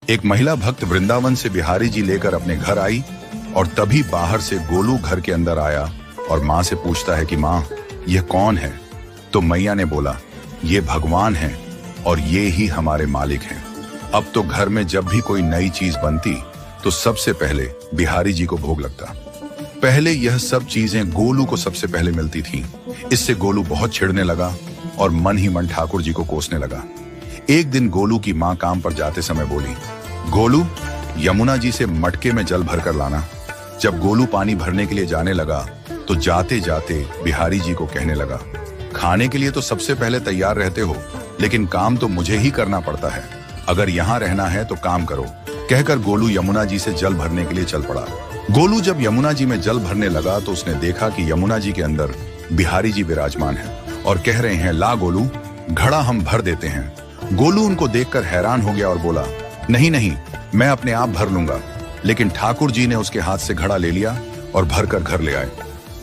एक महिला भक्त वृंदावन से बिहारी जी लेकर अपने घर आई और तभी बाहर से गोलू घर के अंदर आया और माँ से पूछता है कि माँ, यह कौन है? तो मैया ने बोला, ये भगवान हैं और ये ही हमारे मालिक हैं। अब तो घर में जब भी कोई नई चीज बनती तो सबसे पहले बिहारी जी को भोग लगता। पहले यह सब चीजें गोलू को सबसे पहले मिलती थीं। इससे गोलू बहुत चिढ़ने लगा और मन ही मन ठाकुर जी को कोसने लगा। एक दिन गोलू की माँ काम पर जाते समय बोली, गोलू, यमुना जी से मटके में जल भर कर लाना। जब गोलू पानी भरने के लिए जाने लगा तो जाते जाते बिहारी जी को कहने लगा, खाने के लिए तो सबसे पहले तैयार रहते हो, लेकिन काम तो मुझे ही करना पड़ता है। अगर यहाँ रहना है तो काम करो। कहकर गोलू यमुना जी से जल भरने के लिए चल पड़ा। गोलू जब यमुना जी में जल भरने लगा तो उसने देखा कि यमुना जी के अंदर बिहारी जी विराजमान हैं और कह रहे हैं, ला गोलू, घड़ा हम भर देते हैं। गोलू उनको देखकर हैरान हो गया और बोला, नहीं नहीं, मैं अपने आप भर लूंगा। लेकिन ठाकुर जी ने उसके हाथ से घड़ा ले लिया और भरकर घर ले आए।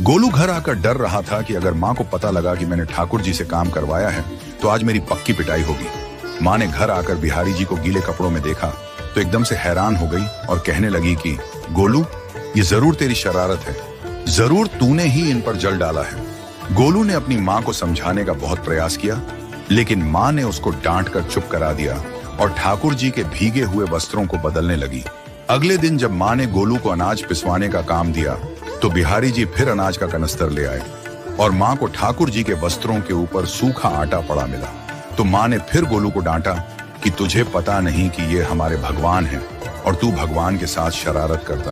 गोलू घर आकर डर रहा था कि अगर माँ को पता लगा कि मैंने ठाकुर जी से काम करवाया है तो आज मेरी पक्की पिटाई होगी। माँ ने घर आकर बिहारी जी को गीले कपड़ों में देखा तो एकदम से हैरान हो गई और कहने लगी कि गोलू, ये जरूर तेरी शरारत है, जरूर तूने ही इन पर जल डाला है। गोलू ने अपनी माँ को समझाने का बहुत प्रयास किया, लेकिन माँ ने उसको डांट कर चुप करा दिया और ठाकुर जी के भीगे हुए वस्त्रों को बदलने लगी। अगले दिन जब माँ ने गोलू को अनाज पिसवाने का काम दिया तो बिहारी जी फिर अनाज का कनस्तर ले आए और माँ को ठाकुर जी के वस्त्रों के ऊपर सूखा आटा पड़ा मिला। तो माँ ने फिर गोलू को डांटा कि तुझे पता नहीं कि ये हमारे भगवान हैं और तू भगवान के साथ शरारत करता।